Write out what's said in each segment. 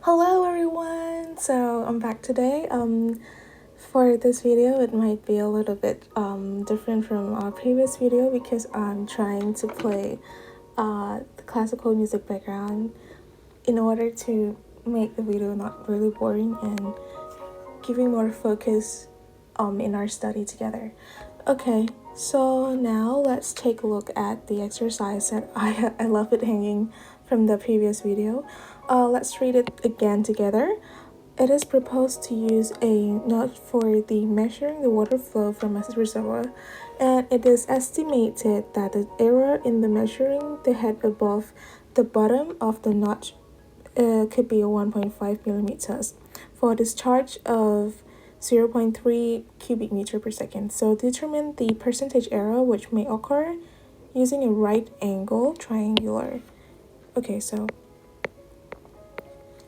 Hello everyone! So I'm back today. For this video it might be a little bit different from our previous video because I'm trying to play the classical music background in order to make the video not really boring and giving more focus in our study together. Okay, so now let's take a look at the exercise that I left it hanging from the previous video. Let's read it again together. It is proposed to use a notch for the measuring the water flow from a reservoir, and it is estimated that the error in the measuring the head above the bottom of the notch could be 1.5 millimeters for a discharge of 0.3 cubic meter per second. So determine the percentage error which may occur using a right angle triangular. Okay, so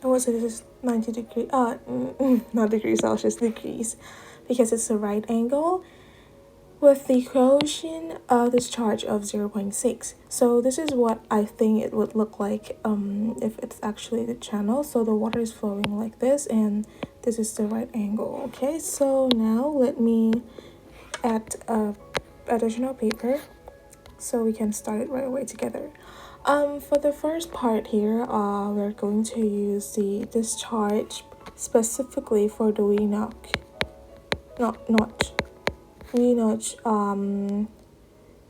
I would say this is 90 degrees, not degrees Celsius, degrees, because it's a right angle with the coefficient of discharge of 0.6. So this is what I think it would look like if it's actually the channel. So the water is flowing like this and this is the right angle. Okay, so now let me add additional paper so we can start it right away together. For the first part here, we're going to use the discharge specifically for the V notch.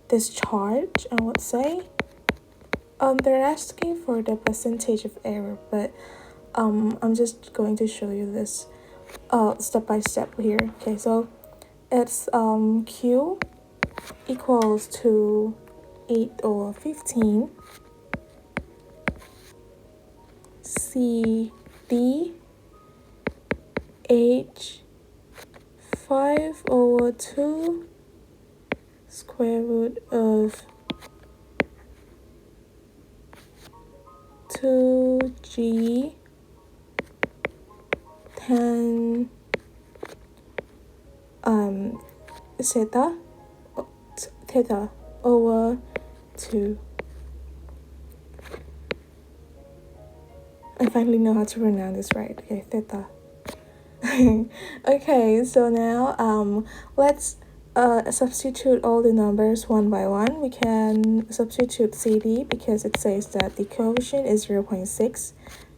Discharge, I would say. They're asking for the percentage of error, but I'm just going to show you this step by step here. Okay, so it's Q equals to 8 over 15. C D H 5 over 2 square root of 2G 10 theta over 2. I finally know how to pronounce this right. Okay, theta. Okay, so now let's substitute all the numbers one by one. We can substitute CD because it says that the coefficient is 0.6,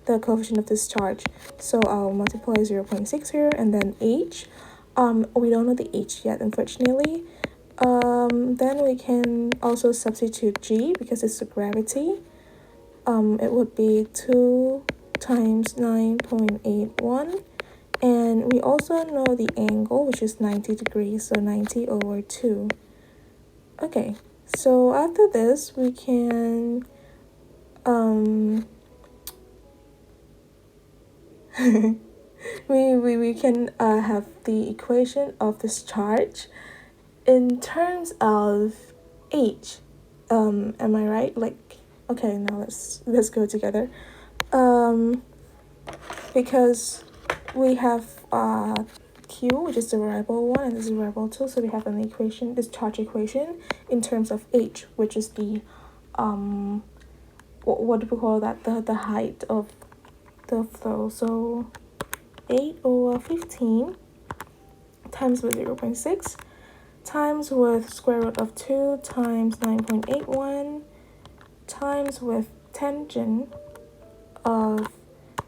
the coefficient of discharge. So I'll multiply 0.6 here, and then H. We don't know the H yet, unfortunately. Then we can also substitute G because it's the gravity. It would be 2 times 9.81. And we also know the angle, which is 90 degrees, so 90 over 2. Okay, so after this, we can we can have the equation of this charge in terms of H. Am I right? Like, okay, now let's go together. Because we have Q, which is the variable 1, and this is variable 2, so we have an equation, this charge equation, in terms of H, which is the what do we call that, the height of the flow. So 8 over 15 times with 0.6 times with square root of 2 times 9.81 times with tangent of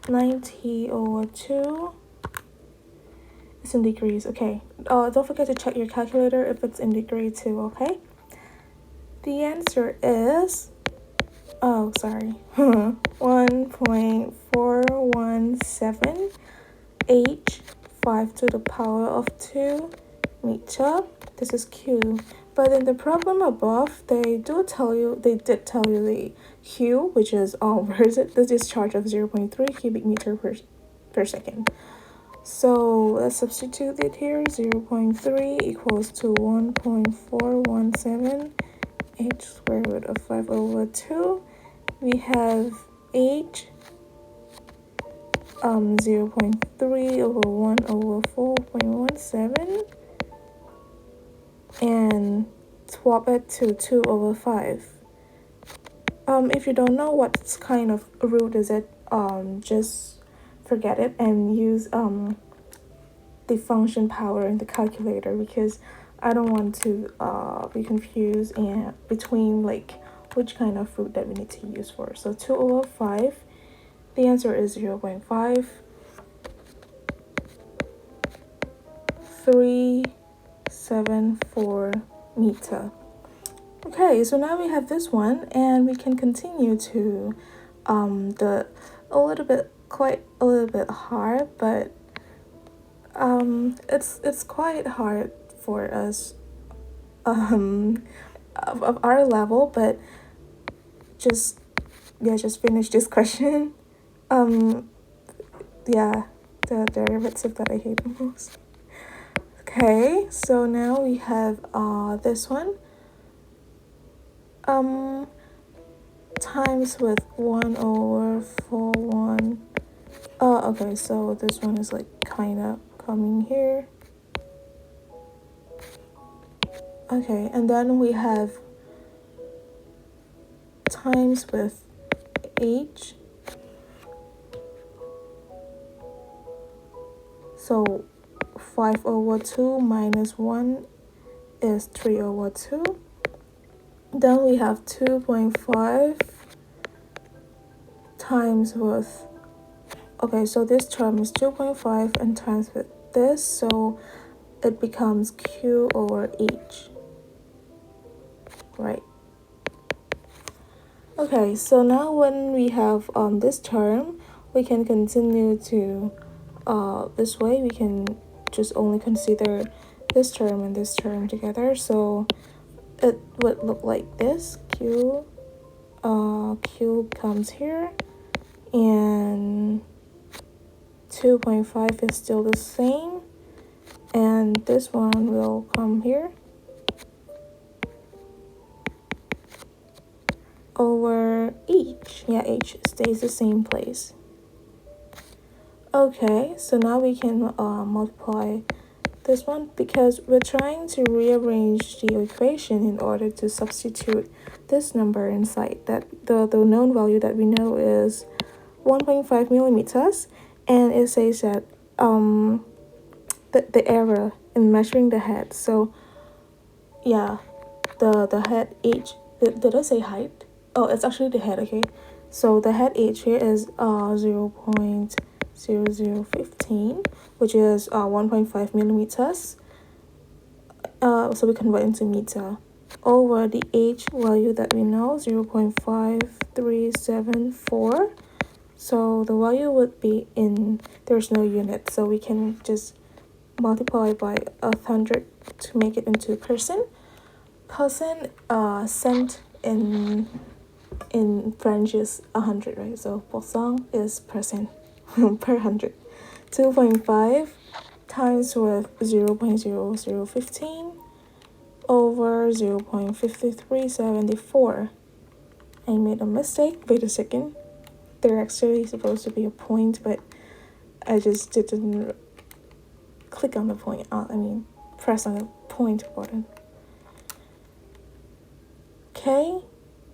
90 over 2 is in degrees. Okay, don't forget to check your calculator if it's in degree too. Okay, the answer is 1.417 H 5 to the power of 2 meter. This is Q. But in the problem above, they did tell you the Q, which is where is it? The discharge of 0.3 cubic meter per second. So let's substitute it here. 0.3 equals to 1.417 H square root of 5 over 2. We have H 0.3 over 1 over 4.17, and swap it to 2 over 5. If you don't know what kind of root is it, just forget it and use the function power in the calculator, because I don't want to be confused and between like which kind of fruit that we need to use for. So 2 over 5, the answer is 0 0.5. 374 meter. Okay, so now we have this one, and we can continue to the quite a little bit hard, but it's quite hard for us of our level, but just finish this question. Yeah, the derivative that I hate the most. Okay, so now we have this one times with 1 over 4 1. Okay, so this one is like kind of coming here. Okay, and then we have times with h. So 5 over 2 minus 1 is 3 over 2. Then we have 2.5 times with, okay, so this term is 2.5 and times with this, so it becomes q over h, right? Okay, so now when we have this term, we can continue to this way. We can just only consider this term and this term together, so it would look like this. Q comes here, and 2.5 is still the same, and this one will come here over h. Yeah, h stays the same place. Okay, so now we can multiply this one, because we're trying to rearrange the equation in order to substitute this number inside. That the known value that we know is 1.5 millimeters, and it says that the error in measuring the head. So yeah, the head h, did I say height? Oh, it's actually the head. Okay, so the head h here is 0.0015, which is 1.5 millimeters. So we convert into meter over the h value that we know, 0.5374. So the value would be in, there's no unit, so we can just multiply by 100 to make it into percent. Cent in French is 100, right? So pourcent is percent per 100. 2.5 times with 0.0015 over 0.5374. I made a mistake. Wait a second. They're actually supposed to be a point, but I just didn't click on the point. Press on the point button. Okay.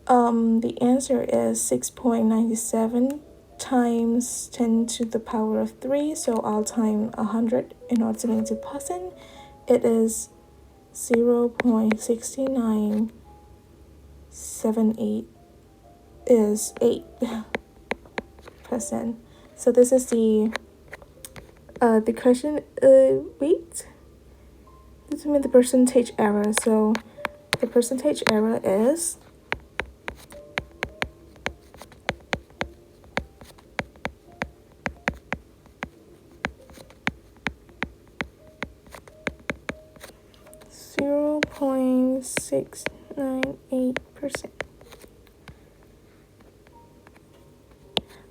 The answer is 6.97 times 10 to the power of 3. So I'll time 100 in order to make it percent. It is 0.6978 is 8%. So this is the question. Wait, determine the percentage error. So the percentage error is 0.698%.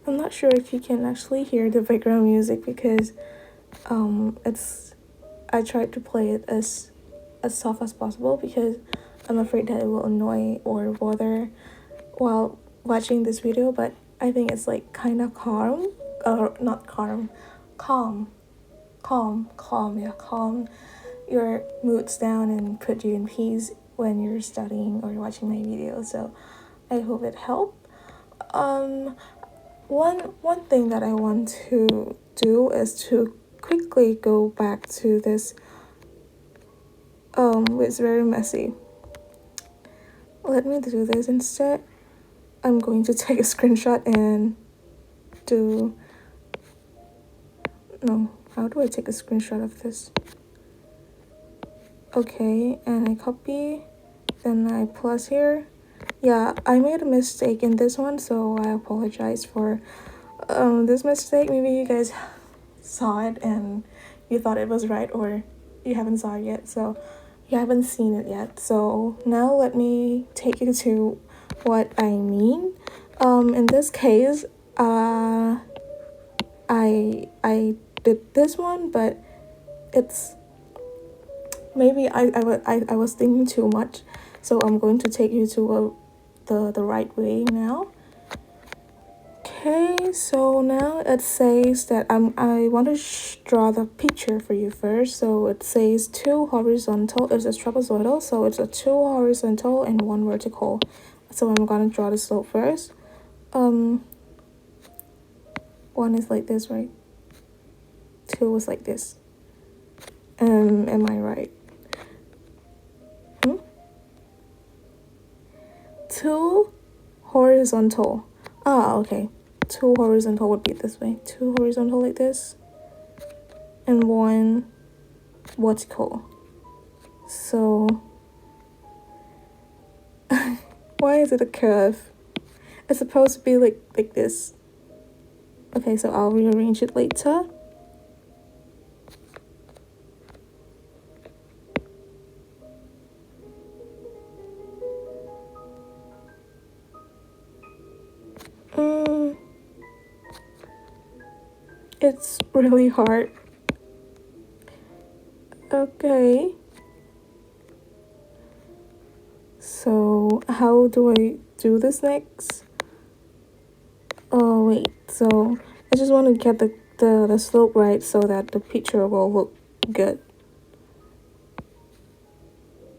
I'm not sure if you can actually hear the background music, because I tried to play it as soft as possible, because I'm afraid that it will annoy or bother while watching this video. But I think it's like kind of calm, or not calm, calm your moods down and put you in peace when you're studying or watching my video. So I hope it helped. one thing that I want to do is to quickly go back to this. It's very messy. Let me do this instead. I'm going to take a screenshot and do. No, how do I take a screenshot of this? Okay, and I copy, then I plus here. Yeah, I made a mistake in this one, so I apologize for this mistake. Maybe you guys saw it and you thought it was right, or you haven't saw it yet, so you haven't seen it yet. So now let me take you to what I mean. In this case, I did this one, but it's maybe I was thinking too much, so I'm going to take you to the right way now. Okay, so now it says that I want to draw the picture for you first. So it says 2 horizontal. It's a trapezoidal, so it's a 2 horizontal and 1 vertical. So I'm gonna draw the slope first. One is like this, right? 2 is like this. Am I right? 2 horizontal. Ah, okay. 2 horizontal would be this way. 2 horizontal like this. And 1 vertical. So why is it a curve? It's supposed to be like this. Okay, so I'll rearrange it later. It's really hard. Okay. So how do I do this next? Oh wait, so I just want to get the slope right so that the picture will look good.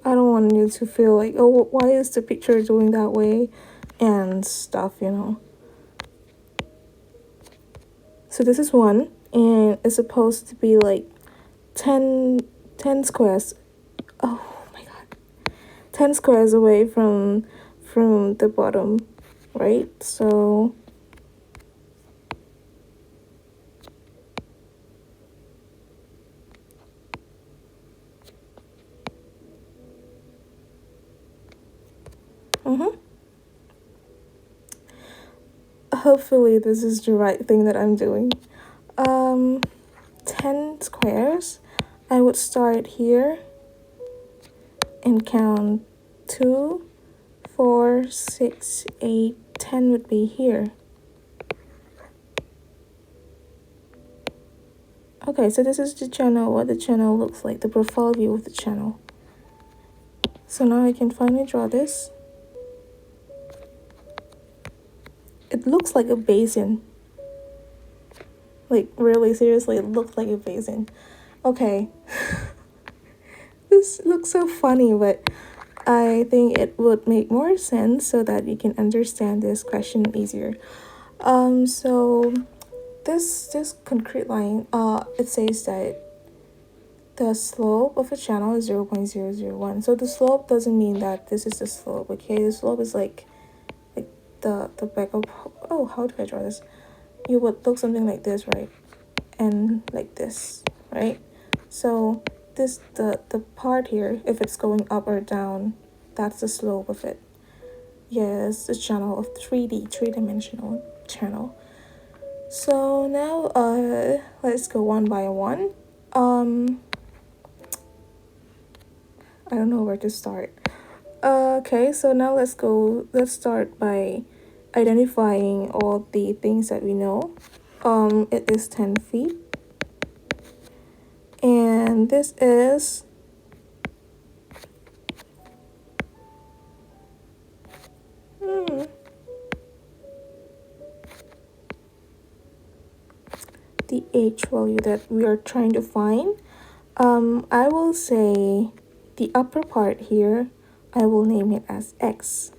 I don't want you to feel like, oh, why is the picture doing that way and stuff, you know. So this is 1, and it's supposed to be like 10 squares. Oh my god. 10 squares away from the bottom, right? So hopefully this is the right thing that I'm doing. 10 squares. I would start here and count 2, 4, 6, 8, 10 would be here. Okay, so this is the channel, what the channel looks like, the profile view of the channel. So now I can finally draw this. It looks like a basin. Like, really, seriously, it looks like a basin. Okay. This looks so funny, but I think it would make more sense so that you can understand this question easier. So this concrete line, it says that the slope of a channel is 0.001. So the slope doesn't mean that this is the slope, okay? The slope is like the back of, oh, how do I draw this? You would look something like this, right? And like this, right? So this the part here, if it's going up or down, that's the slope of it. Yes, the channel of 3D, three-dimensional channel. So now let's go one by one. I don't know where to start. Okay, so now let's start by identifying all the things that we know. It is 10 feet. And this is the h value that we are trying to find. I will say the upper part here, I will name it as x.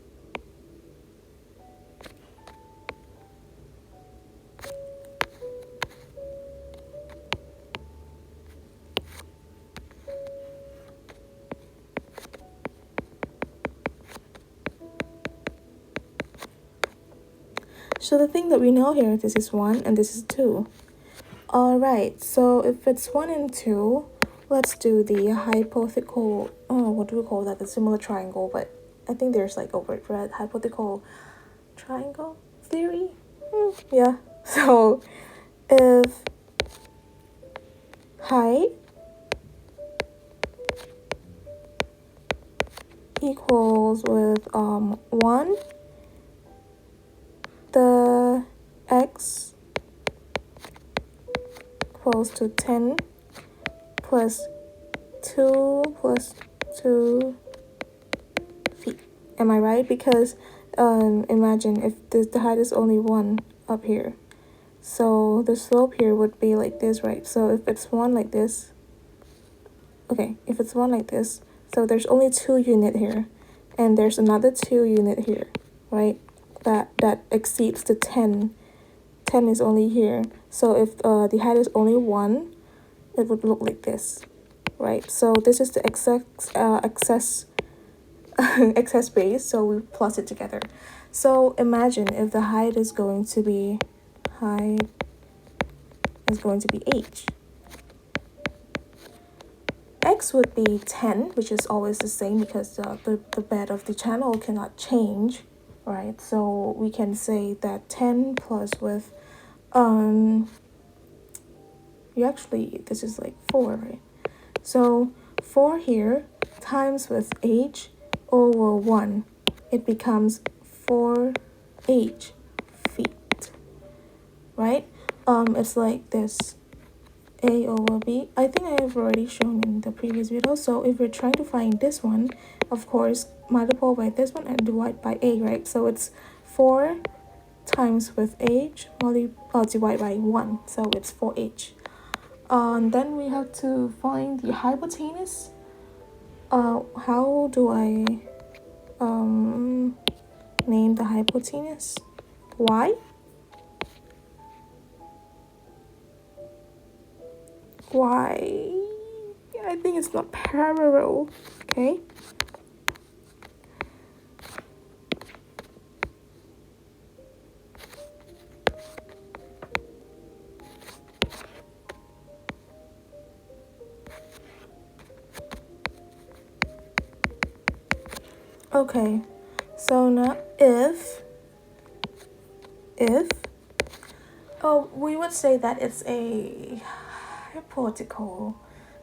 So the thing that we know here, this is 1 and this is 2. Alright, so if it's 1 and 2, let's do the hypothetical, what do we call that? The similar triangle, but I think there's like a word for it, hypothetical triangle theory? Yeah, so if height equals with 1, the x equals to 10 plus 2 plus 2 feet. Am I right? Because imagine if the height is only 1 up here. So the slope here would be like this, right? So if it's 1 like this, okay, if it's 1 like this, so there's only 2 unit here, and there's another 2 unit here, right? That exceeds the 10. 10 is only here. So if the height is only 1, it would look like this, right? So this is the excess excess base, so we plus it together. So imagine if the height is going to be h. X would be 10, which is always the same because the bed of the channel cannot change, right? So we can say that 10 plus with this is like 4, right? So 4 here times with h over 1, it becomes 4h feet, right? It's like this, a over b. I think I have already shown in the previous video. So if we're trying to find this one, of course, multiply by this one and divide by a, right? So it's 4 times with h, divide by 1, so it's 4h. Then we have to find the hypotenuse. How do I name the hypotenuse? Y? Y, I think it's not parallel, okay? Okay, so now if we would say that it's a hypothetical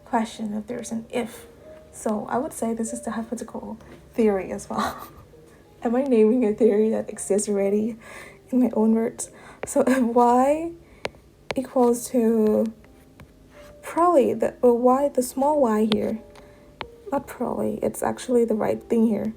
question if there's an if. So I would say this is the hypothetical theory as well. Am I naming a theory that exists already in my own words? So if y equals to probably the small y here, not probably, it's actually the right thing here.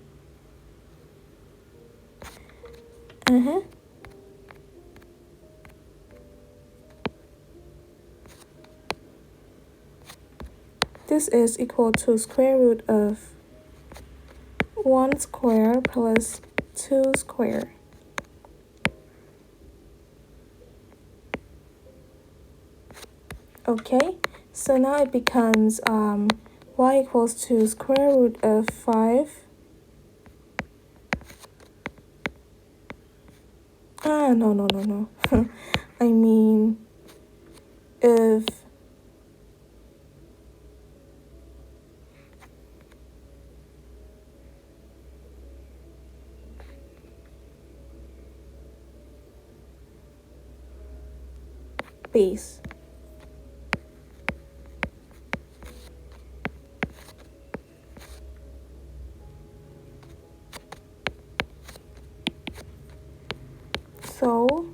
This is equal to square root of 1 square plus 2 square. Okay, so now it becomes y equals to square root of 5. No. I mean, if base. So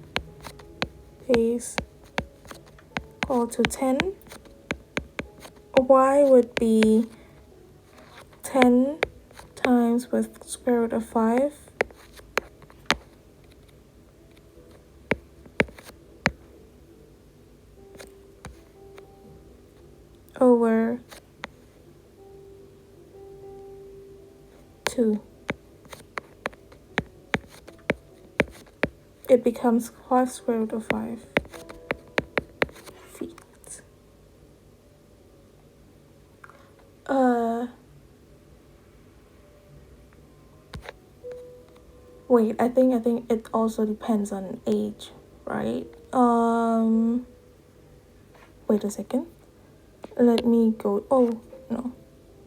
base equal to 10. Y would be 10 times with square root of 5 over 2. It becomes 5 square root of 5 feet. Wait, I think it also depends on age, right? Wait a second. Let me go. Oh no,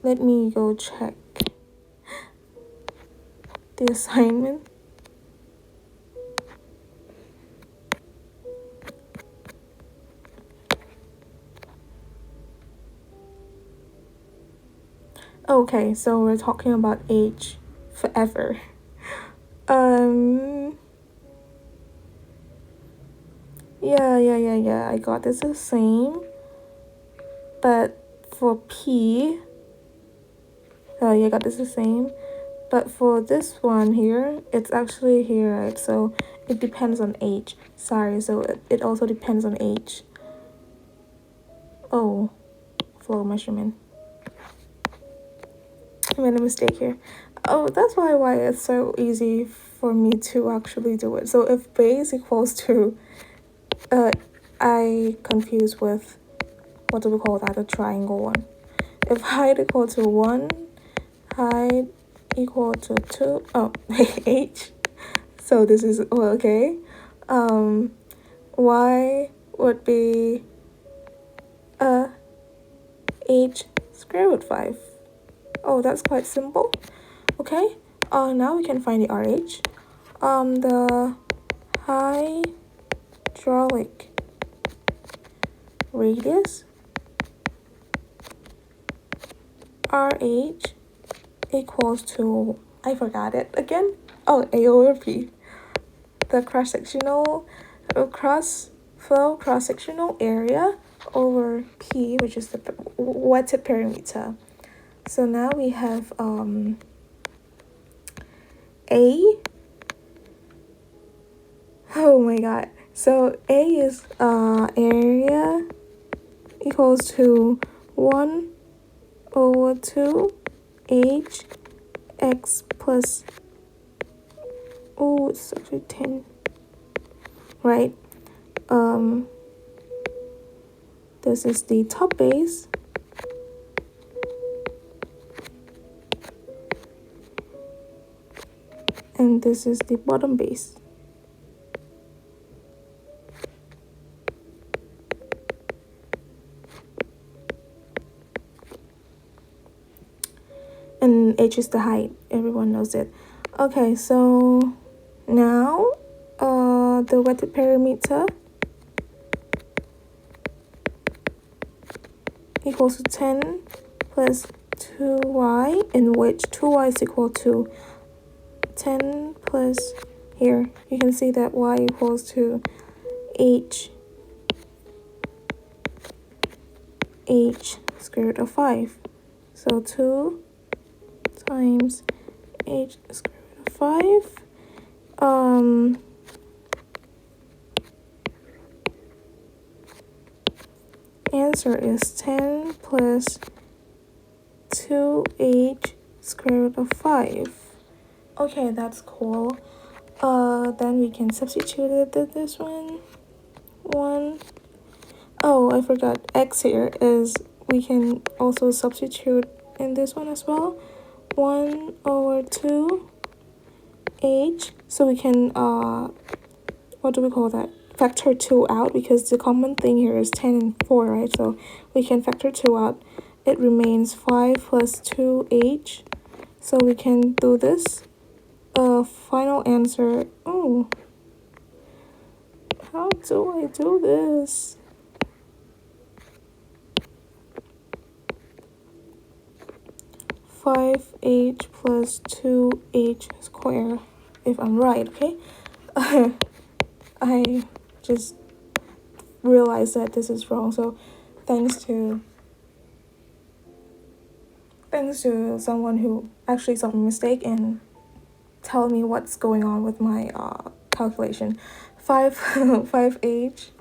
let me go check the assignment. Okay, so we're talking about age forever. Um, yeah. I got this the same, but for P, yeah, I got this the same. But for this one here, it's actually here, right? So it depends on age. Sorry, so it also depends on age. Oh, flow measurement. I made a mistake here. Oh, that's why it's so easy for me to actually do it. So if base equals to, I confuse with, what do we call that, a triangle one. If height equal to 1, height equal to 2, oh, h. So this is, okay. Y would be h square root 5. Oh, that's quite simple. Okay, now we can find the RH. The hydraulic radius, RH, equals to, I forgot it again. Oh, A over P. The cross-sectional cross-sectional area over P, which is the wetted perimeter. So now we have A. Oh my god. So A is area equals to 1 over 2 H x plus, oh, it's actually 10, right? This is the top base, and this is the bottom base. And h is the height, everyone knows it. Okay, so now the wetted perimeter equals to 10 plus 2y, in which 2y is equal to 10 plus, here you can see that y equals to h square root of 5. So 2 times h square root of 5. Answer is 10 plus 2h square root of 5. Okay, that's cool. Then we can substitute it to this one. Oh, I forgot. X here is, we can also substitute in this one as well. 1 over 2 h. So we can, what do we call that? Factor 2 out, because the common thing here is 10 and 4, right? So we can factor 2 out. It remains 5 plus 2h. So we can do this. Final answer. Oh, how do I do this? Five h plus 2h squared, if I'm right, okay? I just realized that this is wrong, so thanks to someone who actually saw my mistake and tell me what's going on with my calculation. 5h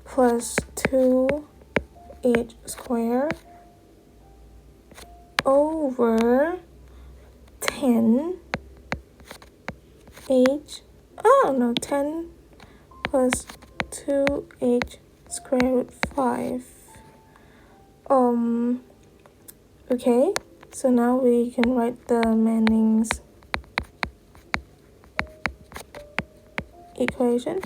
plus 2h squared over 10 h, oh no, 10 plus 2h square root 5. Okay, So now we can write the Manning's equation.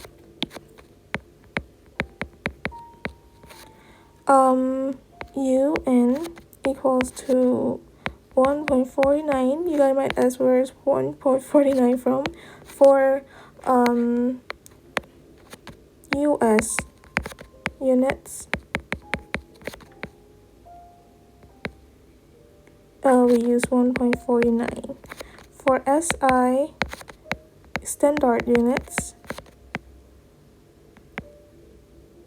UN equals to 1.49. You guys might ask where is 1.49 from. For US units, we use 1.49. For SI standard units,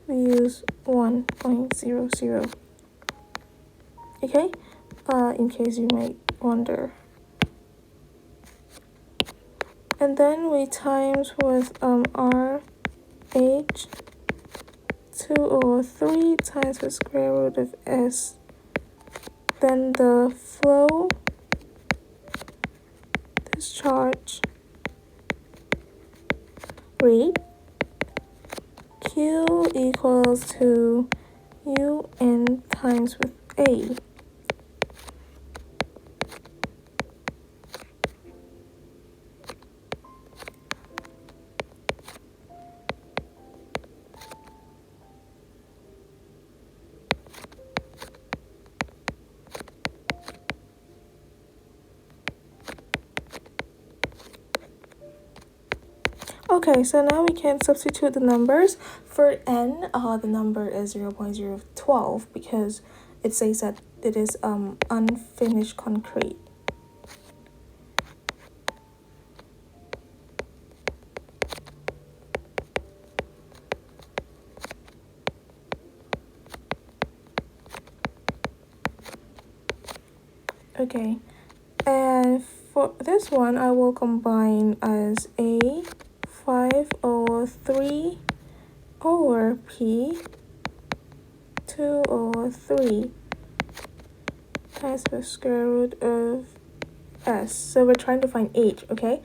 we use 1.00. Okay, in case you might wonder. And then we times with RH 2/3 times the square root of S. Then the flow discharge rate, Q equals to UN times with A. Okay, so now we can substitute the numbers. For N, the number is 0.012 because it says that it is unfinished concrete. Okay, and for this one, I will combine as A 5/3 over P 2/3 times the square root of S. So we're trying to find H, okay?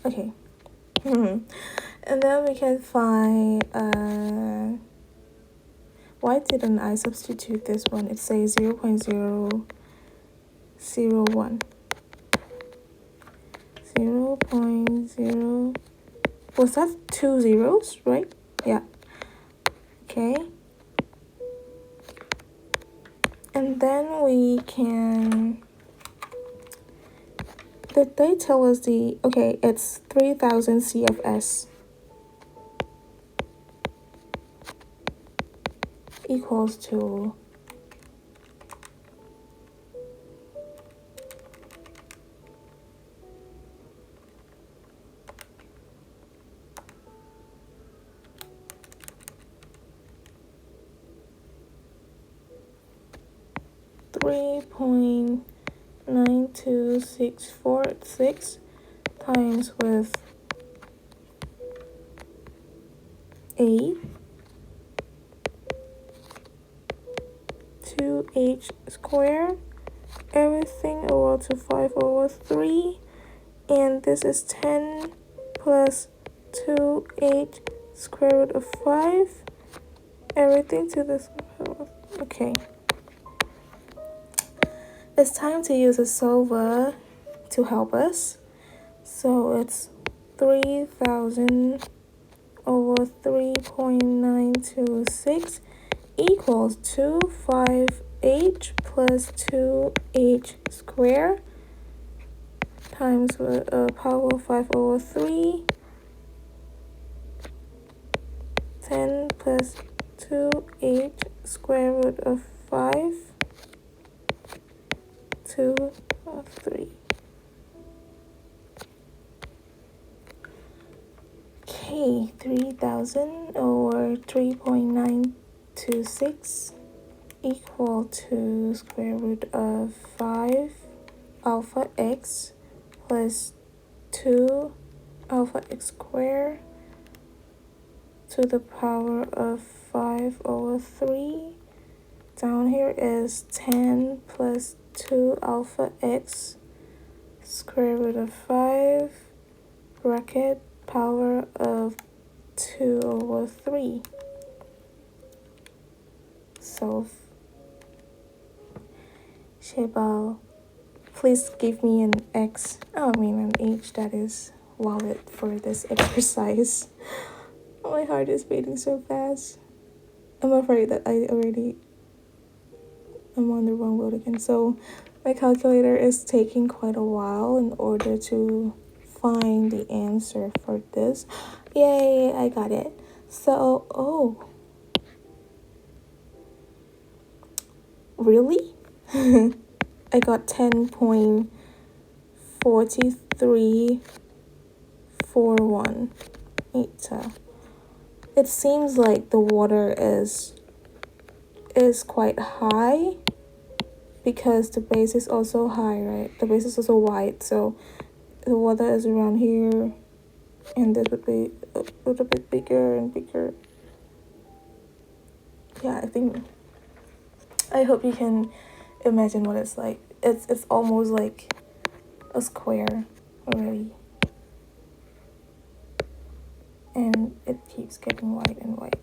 Okay. And then we can find, why didn't I substitute this one? It says 0.001. 0.0, was that 2 zeros, right? Yeah. Okay. And then we can, did they tell us the, okay, it's 3000 CFS equals to 3.92646 times with A 2H squared, everything over to 5/3, and this is 10 plus 2H square root of 5, everything to this. Okay. It's time to use a solver to help us. So it's 3000 over 3.926 equals to 5H plus 2H squared times power 5/3, 10 plus 2H square root of 5, 2/3. Okay, 3000 over 3.926 equal to square root of 5 alpha x plus 2 alpha x squared to the power of 5/3. Down here is 10 plus 2 alpha x square root of 5 bracket power of 2/3. So Shebal, please give me an X. Oh, I mean an H that is valid for this exercise. My heart is beating so fast. I'm afraid that I'm on the wrong road again. So my calculator is taking quite a while in order to find the answer for this. Yay, I got it. So, oh, really? I got 10.4341 meter. It seems like the water is quite high because the base is also high, right? The base is also wide, so the water is around here, and this would be a little bit bigger and bigger. Yeah, I hope you can imagine what it's like. It's almost like a square already, and it keeps getting white and white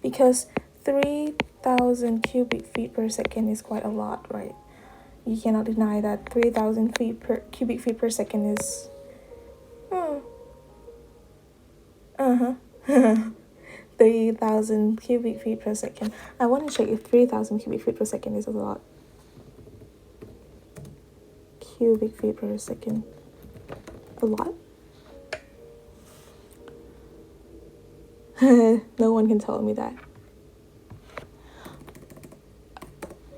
because 3,000 cubic feet per second is quite a lot, right? You cannot deny that 3,000 cubic feet per second is 3,000 cubic feet per second. I want to check if 3,000 cubic feet per second is a lot. Cubic feet per second. A lot? No one can tell me that.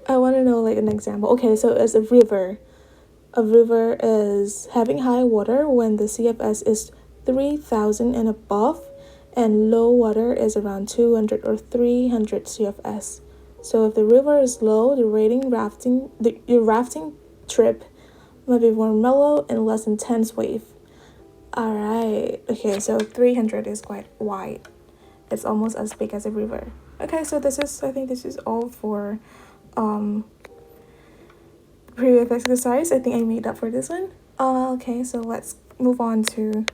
I want to know like an example. Okay, so as a river. A river is having high water when the CFS is 3,000 and above, and low water is around 200 or 300 CFS. So if the river is low, your rafting trip might be more mellow and less intense wave. Alright, okay, so 300 is quite wide. It's almost as big as a river. Okay, so I think this is all for previous exercise. I think I made up for this one. Okay, so let's move on to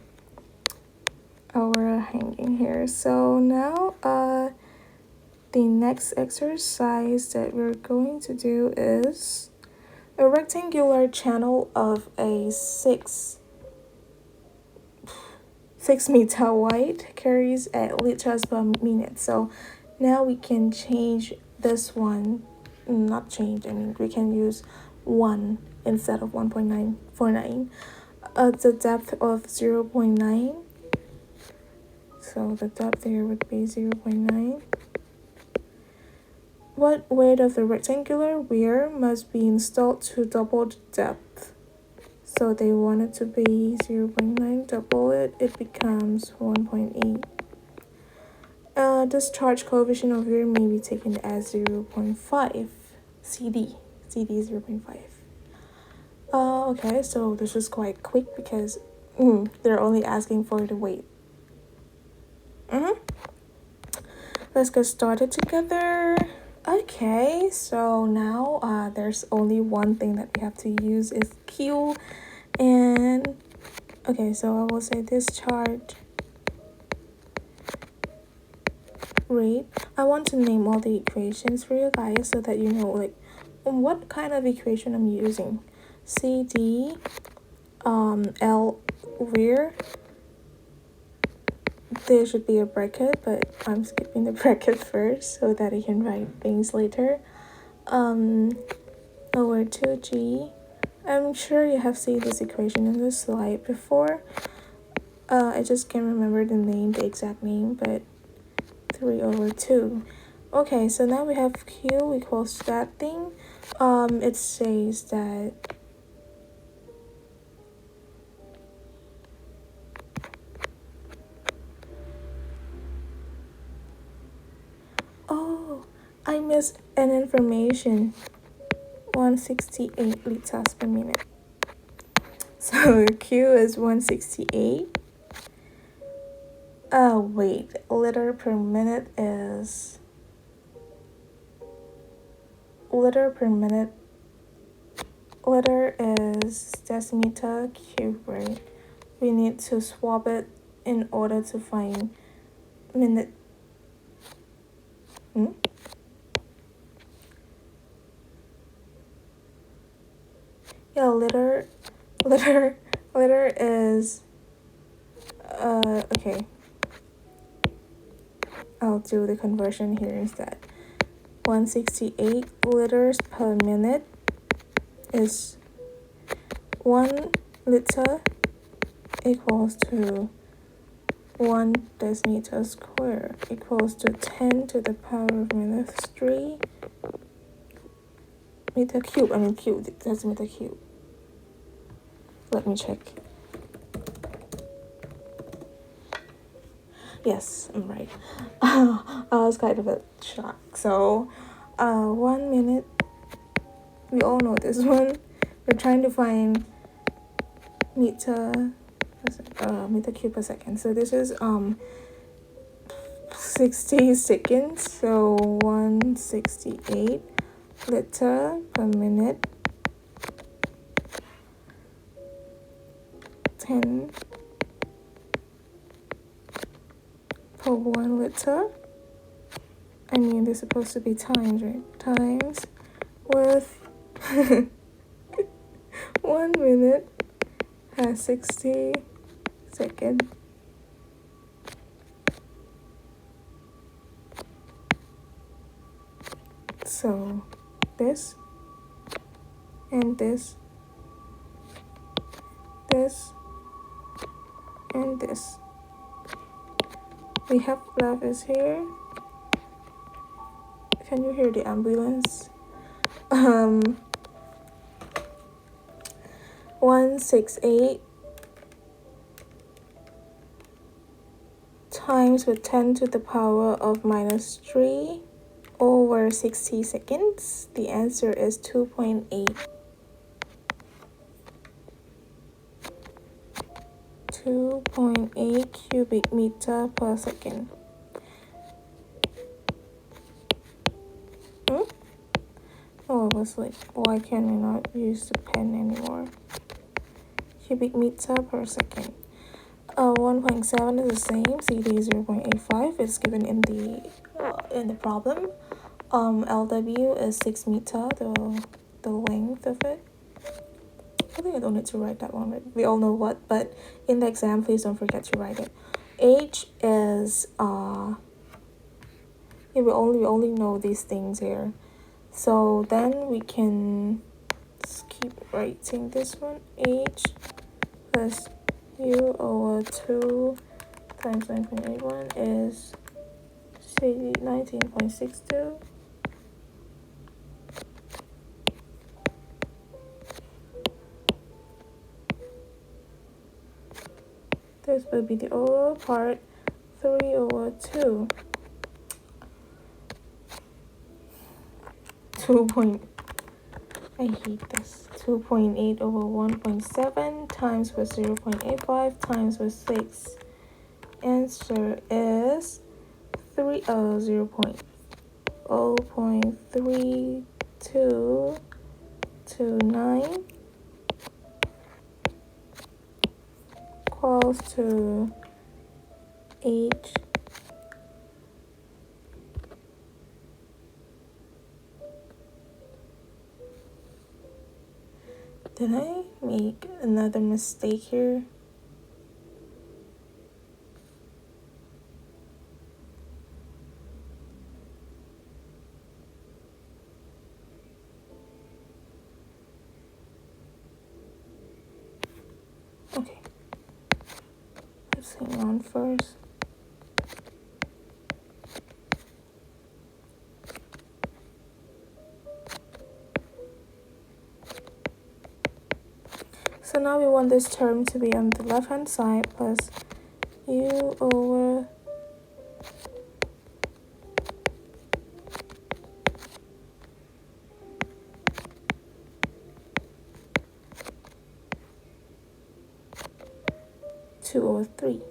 our hanging here. So now the next exercise that we're going to do is a rectangular channel of a 6 meter wide carries at liters per minute. So now we can change this one, not change, I mean we can use 1 instead of 1.949. The depth of 0.9, so the depth here would be 0.9. What weight of the rectangular weir must be installed to double the depth? So they want it to be 0.9, double it becomes 1.8. Discharge coefficient of weir may be taken as 0.5. CD 0.5. Okay, so this is quite quick because they're only asking for the weight. Let's get started together. Okay, so now there's only one thing that we have to use is Q, and okay, so I will say discharge rate. I want to name all the equations for you guys so that you know like what kind of equation I'm using. CD L weir. There should be a bracket, but I'm skipping the bracket first so that I can write things later. Over 2G. I'm sure you have seen this equation in the slide before. I just can't remember the exact name, but 3 over 2. Okay, so now we have Q equals that thing. It says that I missed an information. 168 liters per minute. So Q is 168. Wait, liter per minute is liter is decimeter cube, right? We need to swap it in order to find minute. Yeah, liter is okay. I'll do the conversion here instead. 168 liters per minute is 1 liter equals to 1 decimeter square equals to 10 to the power of -3 meter cube. I mean cube, decimeter cube. Let me check. Yes, I'm right. I was kind of a shocked. So, 1 minute. We all know this one. We're trying to find meter cube per second. So this is 60 seconds. So 168 liter per minute. 10 per 1 liter. I mean, they're supposed to be times, right? Times with 1 minute has 60 seconds. So this and this and this. We have left is here. Can you hear the ambulance? 168 times with 10 to the power of -3 over 60 seconds. The answer is 2.8. 2.8 cubic meter per second. Oh, I was like, why can we not use the pen anymore? Cubic meter per second. 1.7 is the same. CD 0.85 is given in the problem. LW is 6 meter, the length of it. I think I don't need to write that one, right? We all know what, but in the exam, please don't forget to write it. H is yeah, we only know these things here. So then we can just keep writing this one. H plus U over 2 times 9.81 is 19.62. This will be the oral part, 3 over 2. 2.8 over 1.7 times with 0.85 times with 6. Answer is 0.3229 equals to H Did I make another mistake here? Okay. Let's hang on first. So now we want this term to be on the left hand side plus U over 2/3.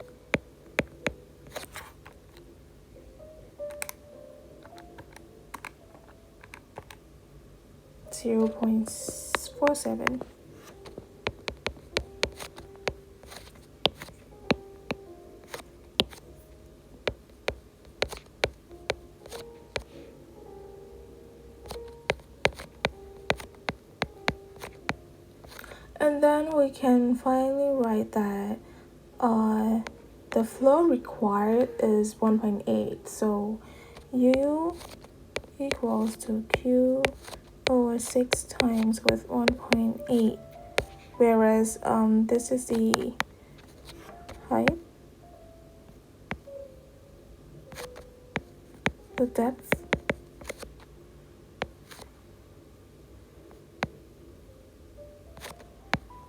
Zero 0.47. And then we can finally write that the flow required is 1.8. So U equals to Q over 6 times with 1.8. Whereas this is the height, the depth,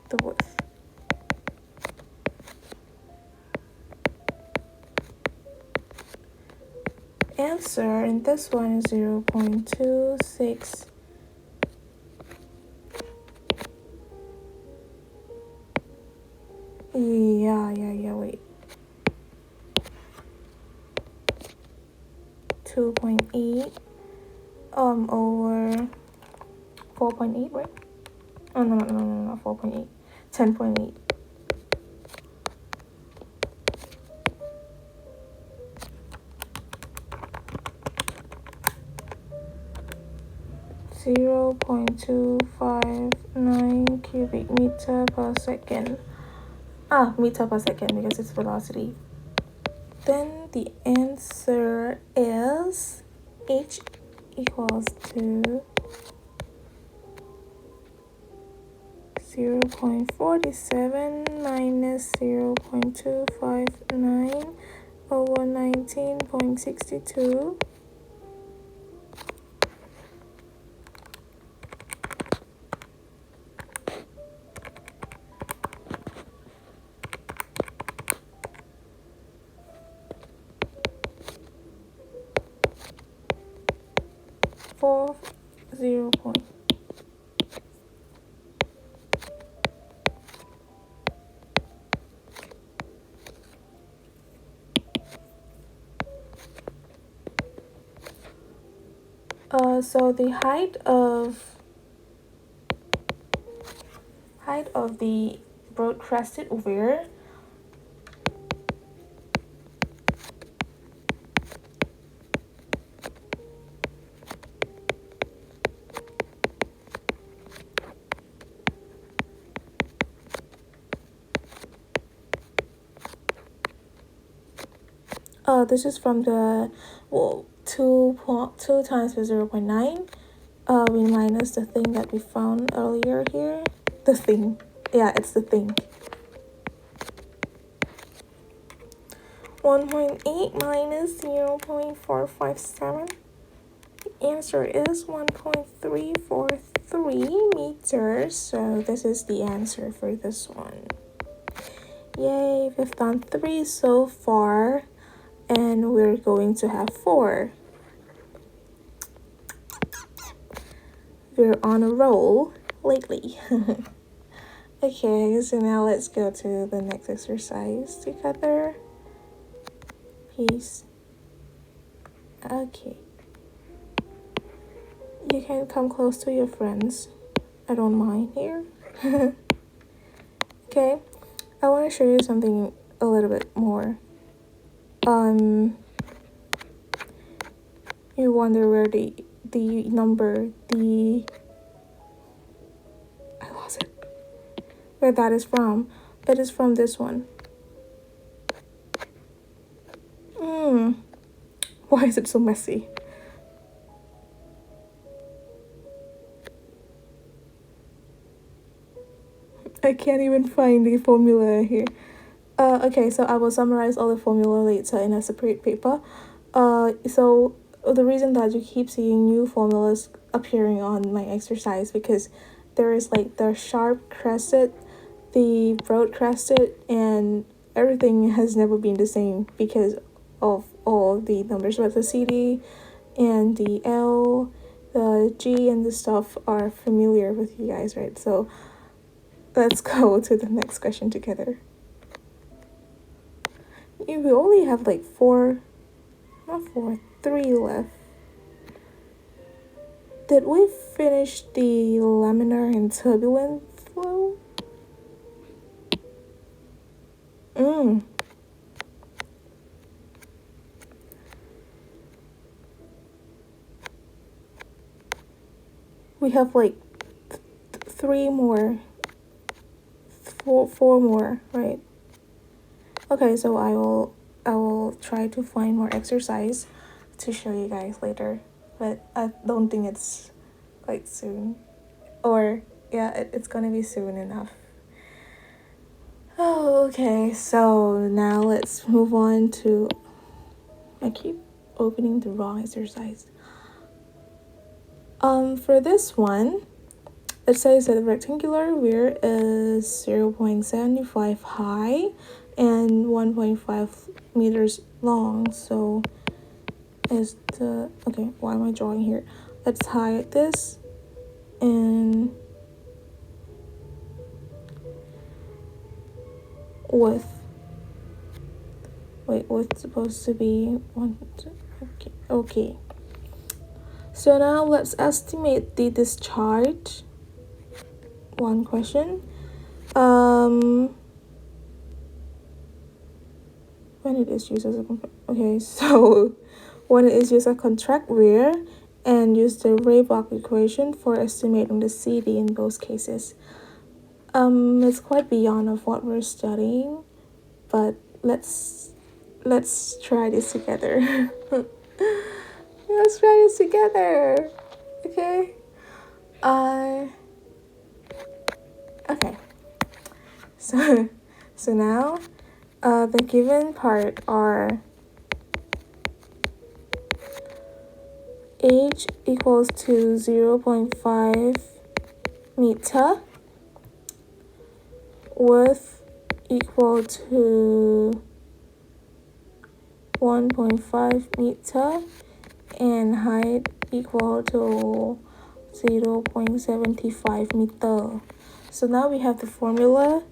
the width. Answer in this one is 0.26. Yeah, wait. 2.8 over 4.8, right? Oh no, 4.8. 10.8. Zero 0.259 cubic meter per second. Meter per second because it's velocity. Then the answer is H equals to 0.47 minus 0.259 over 19.62. Fourth 0 point. So the height of the broad-crested whale this is from the 2 times with 0.9. We minus the thing that we found earlier here. The thing. Yeah, it's the thing. 1.8 minus 0.457. The answer is 1.343 meters. So this is the answer for this one. Yay, we've done 3 so far. And we're going to have 4. We're on a roll lately. Okay, so now let's go to the next exercise together. Peace. Okay. You can come close to your friends. I don't mind here. Okay, I want to show you something a little bit more. You wonder where the number, I lost it. Where that is from. It is from this one. Why is it so messy? I can't even find the formula here. Okay, so I will summarize all the formula later in a separate paper. So the reason that you keep seeing new formulas appearing on my exercise because there is like the sharp crested, the broad crested, and everything has never been the same because of all the numbers, but the CD and the L, the G, and the stuff are familiar with you guys, right? So let's go to the next question together. We only have like 3 left. Did we finish the laminar and turbulent flow? We have like 3 more. four more, right? Okay, so I will try to find more exercise to show you guys later, but I don't think it's quite soon, or yeah, it's gonna be soon enough. Oh, okay, so now let's move on to, I keep opening the wrong exercise. For this one, it says that the rectangular rear is 0.75 high and 1.5 meters long. So is the, okay, why am I drawing here? Let's hide this and width. Wait, what's supposed to be one, two, okay. So now let's estimate the discharge. One question. When it is used as a okay, so when it is used as a contract rear, and use the Raybock equation for estimating the CD in both cases. It's quite beyond of what we're studying, but let's try this together. Let's try this together. Okay. Okay. So now, the given part are h equals to 0.5 meter, width equal to 1.5 meter, and height equal to 0.75 meter. So now we have the formula.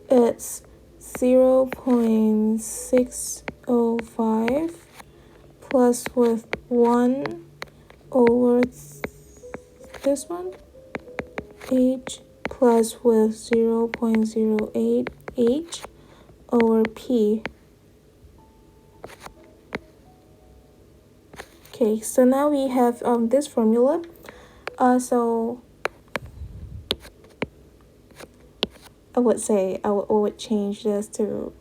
It's 0.605 plus with 1 over this one, h, plus with 0.08 h over p. Okay, so now we have this formula. So I would say I would change this to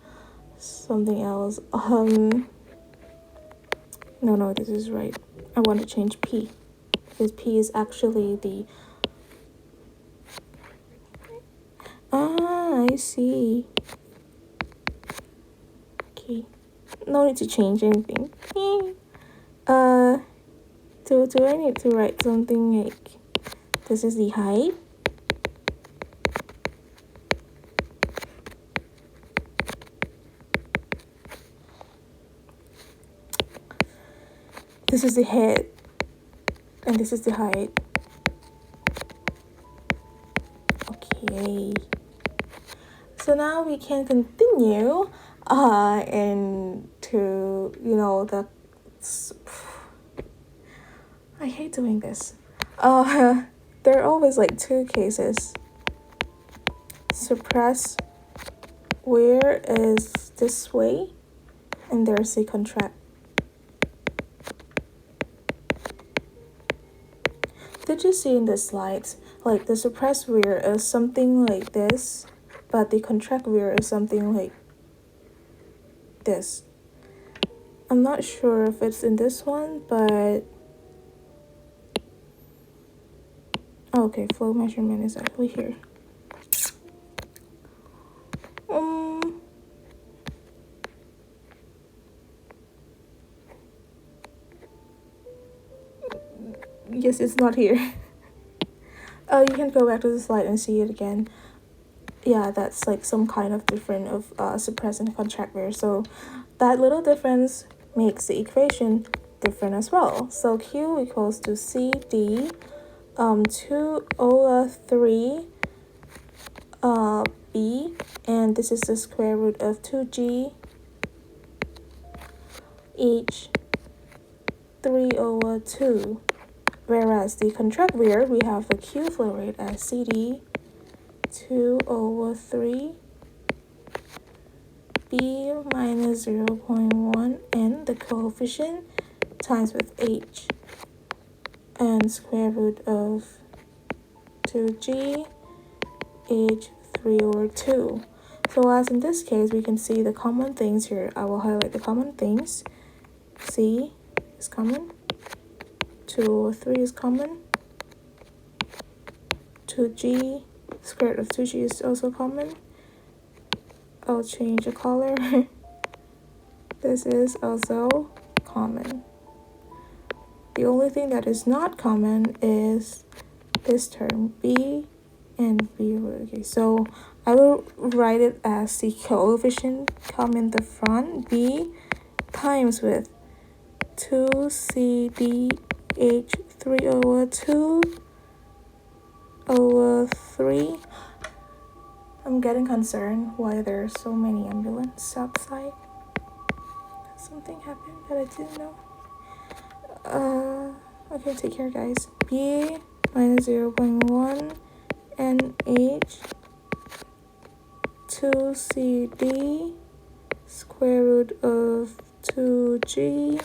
something else. No, this is right. I want to change p, because p is actually the, I see. Okay, no need to change anything. Do I need to write something like, this is the height, this is the head, and this is the height. Okay, so now we can continue and to, you know, the, I hate doing this. There are always like two cases. Suppress where is this way, and there's a contract. Did you see in the slides, like the suppressed rear is something like this, but the contract rear is something like this. I'm not sure if it's in this one, but okay, flow measurement is actually here. Yes, it's not here. You can go back to the slide and see it again. Yeah, that's like some kind of different of suppress and contract rear. So that little difference makes the equation different as well. So Q equals to CD 2 over 3 B, and this is the square root of 2G H 3 over 2. Whereas the contract rear, we have the Q flow rate as CD 2 over 3 B minus 0.1 and the coefficient times with H and square root of 2G, H 3 over 2. So as in this case, we can see the common things here. I will highlight the common things. C is common, 2 over 3 is common, 2G, square root of 2G is also common. I'll change the color. This is also common. The only thing that is not common is this term, B and B. Okay, so I will write it as the coefficient come in the front, B, times with 2CDH 3 over 2 over 3. I'm getting concerned why there's so many ambulances outside. Something happened that I didn't know. Okay, take care, guys. B minus 0.1 NH 2CD square root of 2G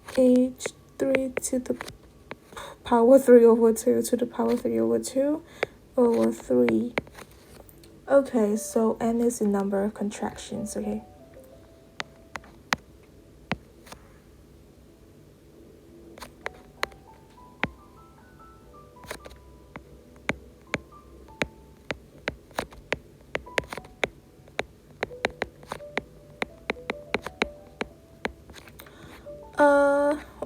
H3 to the power 3 over 2 to the power 3 over 2 over 3. Okay, so N is the number of contractions, okay?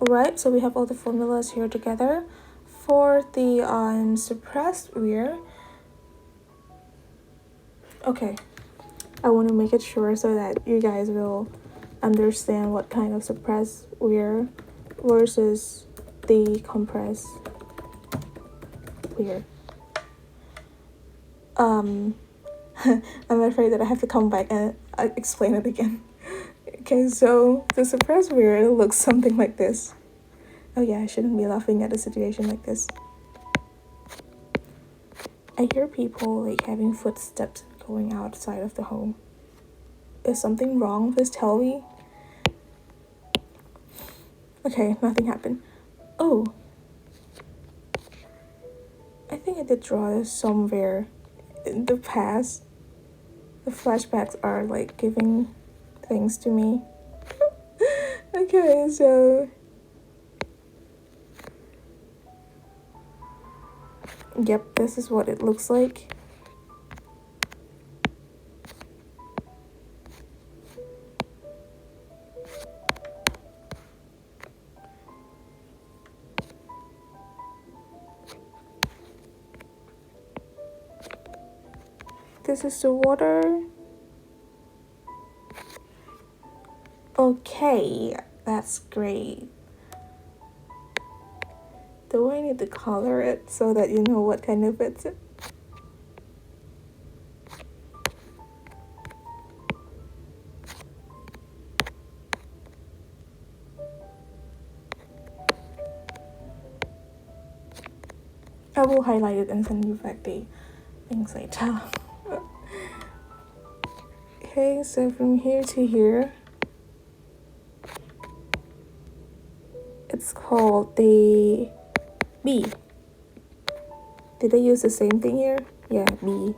Right, so we have all the formulas here together. For the suppressed wear, okay, I want to make it sure so that you guys will understand what kind of suppressed wear versus the compressed wear. I'm afraid that I have to come back and explain it again. Okay, so the suppressed wear looks something like this. Oh yeah, I shouldn't be laughing at a situation like this. I hear people like having footsteps going outside of the home. Is something wrong? Please tell me. Okay, nothing happened. Oh, I think I did draw this somewhere in the past. The flashbacks are like giving things to me. Okay, so yep, this is what it looks like. This is the water. Okay, that's great. Do I need to color it so that you know what kind of it's? I will highlight it and send you back the things later. Okay, so from here to here, it's called the B. Did I use the same thing here? Yeah, B.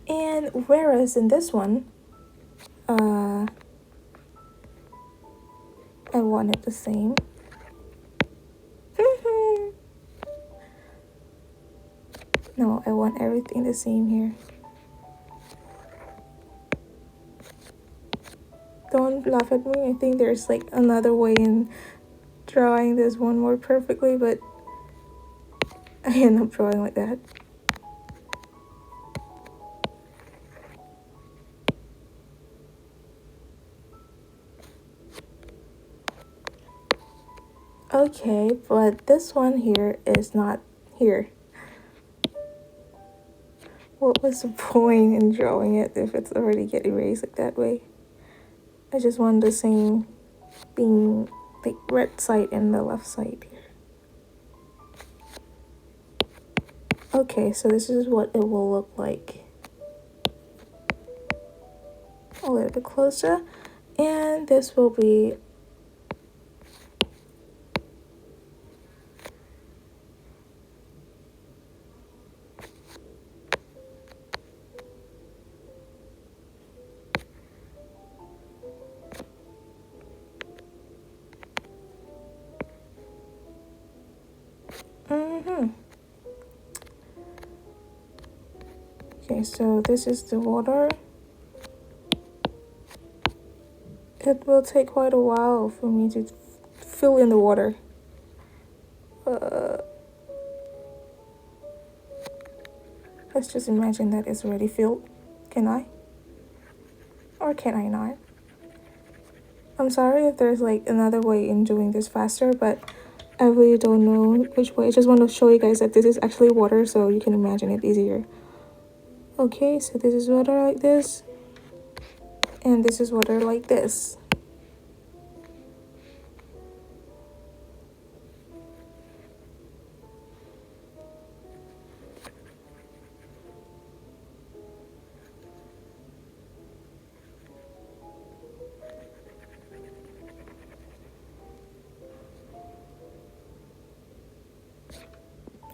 And whereas in this one, I want it the same. No, I want everything the same here. Don't laugh at me. I think there's like another way in drawing this one more perfectly, but I end up drawing like that. Okay, but this one here is not here. What was the point in drawing it if it's already get erased like that way? I just want the same being the right side and the left side here. Okay, so this is what it will look like. Oh, little bit closer. And this will be okay, so this is the water. It will take quite a while for me to fill in the water. Let's just imagine that it's already filled. Can I? Or can I not? I'm sorry if there's like another way in doing this faster, but I really don't know which way. I just want to show you guys that this is actually water, so you can imagine it easier. Okay, so this is water like this, and this is water like this.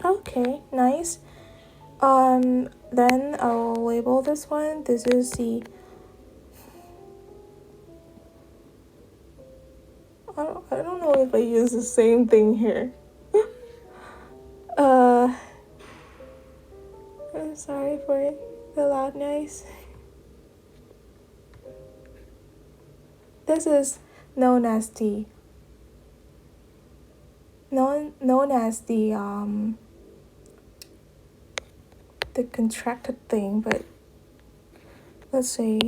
Okay, nice. Then I'll label this one. This is the I don't know if I use the same thing here. I'm sorry for the loud noise. This is known as the the contracted thing, but let's say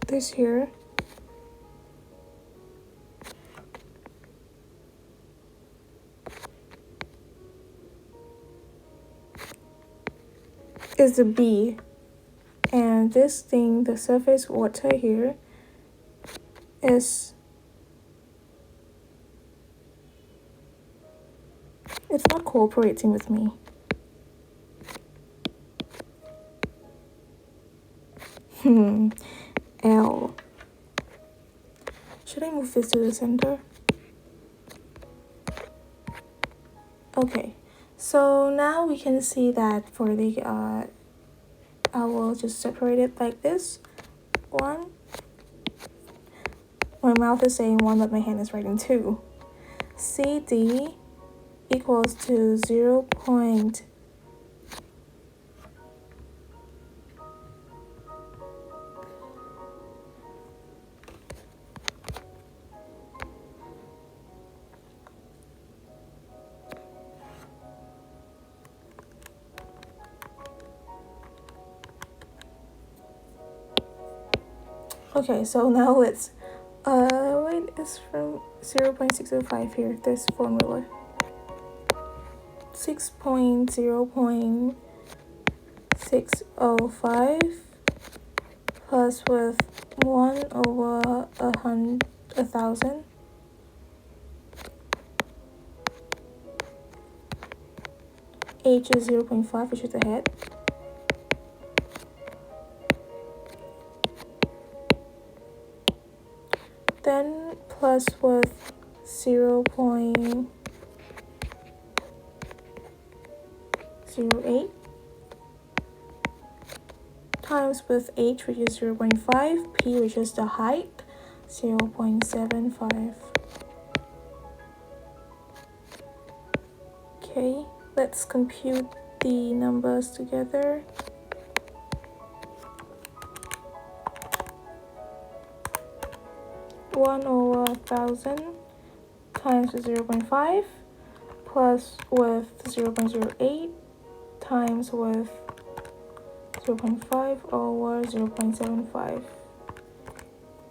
this here is the B, and this thing, the surface water here, is it's not cooperating with me. L. Should I move this to the center? Okay, so now we can see that for the I will just separate it like this. One. My mouth is saying one, but my hand is writing two. CD equals to 0. Okay, so now let's wait, it's from 0.605 here, this formula. 6.0.605 plus with 1 over 1,000. H is 0.5, which is the head. Then plus with 0.08 times with H, which is 0.5, P, which is the height, 0.75. Okay, let's compute the numbers together. One over 1,000 times 0.5 plus with 0.08 times with 0.5 over 0.75.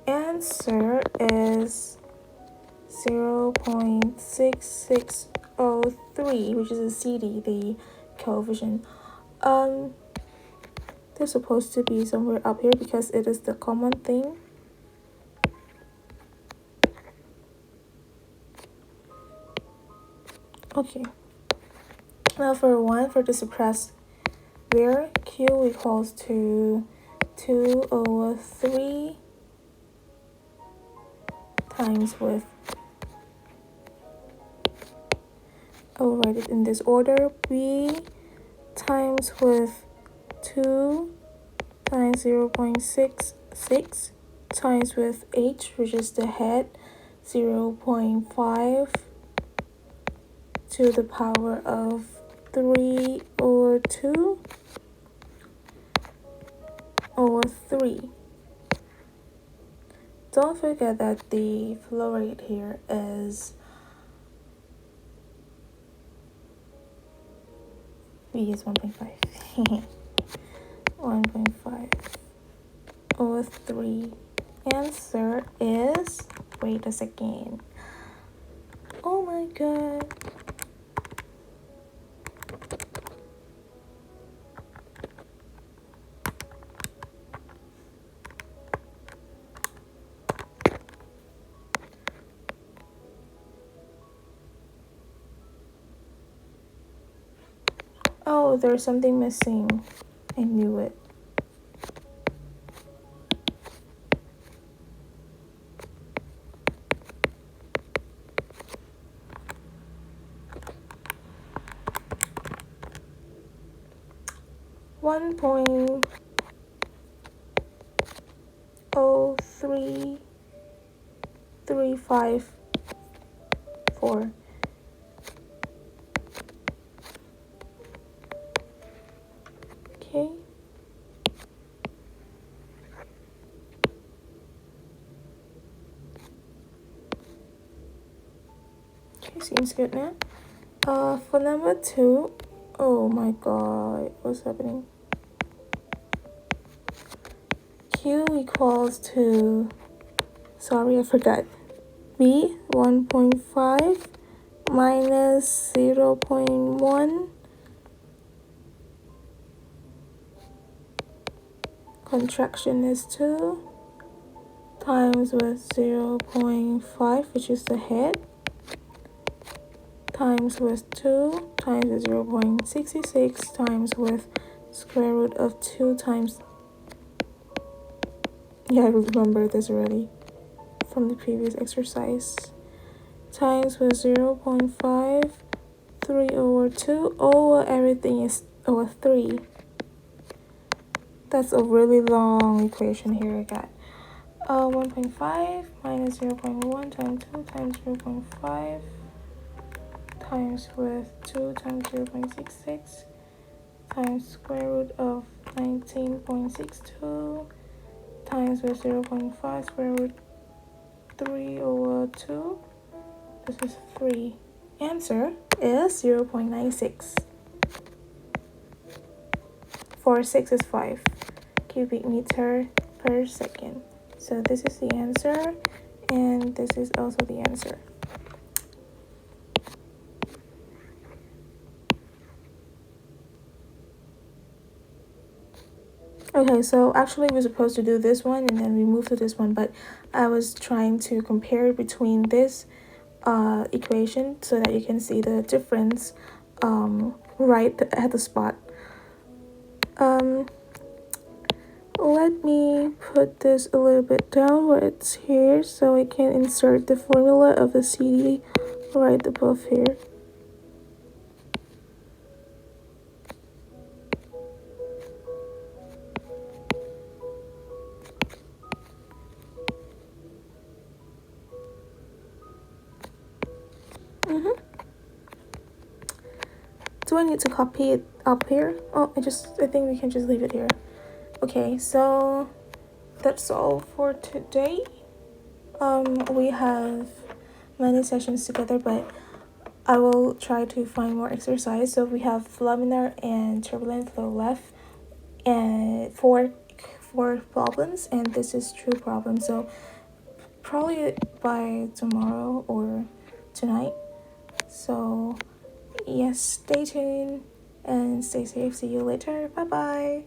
Answer is 0.6603, which is a CD, the coefficient. They're supposed to be somewhere up here because it is the common thing. Okay. Now for the suppressed, where Q equals to 2 over 3 times with, I'll write it in this order, B times with 2 times 0.66 times with H, which is the head, 0.5 to the power of 3 over 2 over 3. Don't forget that the flow rate here is V is 1.5. 1.5 over 3. Answer is, wait a second. Oh my god. Oh, there's something missing. I knew it. One point 03354. Okay. Okay, seems good now. For number 2, oh my god, what's happening? Q equals to, sorry, I forgot. B 1.5 minus 0.1 contraction is 2 times with 0.5, which is the head, times with 2 times with 0.66 times with square root of 2 times, yeah, I remember this already from the previous exercise, times with 0.5, 3 over 2 over everything is over 3. That's a really long equation here I got. 1.5 minus 0.1 times 2 times 0.5 times with 2 times 0.66 times square root of 19.62 times with 0.5 square root 3 over 2. This is 3. Answer is 0.96. 6 is 5 cubic meter per second. So this is the answer, and this is also the answer. Okay, so actually we're supposed to do this one and then we move to this one, but I was trying to compare between this equation so that you can see the difference right at the spot. Let me put this a little bit downwards here so I can insert the formula of the CD right above here. Do I need to copy it up here? Oh, I think we can just leave it here. Okay, so that's all for today. We have many sessions together, but I will try to find more exercise. So we have laminar and turbulent flow left, and four problems, and this is true problem. So probably by tomorrow or tonight. So yes, stay tuned and stay safe. See you later. Bye bye.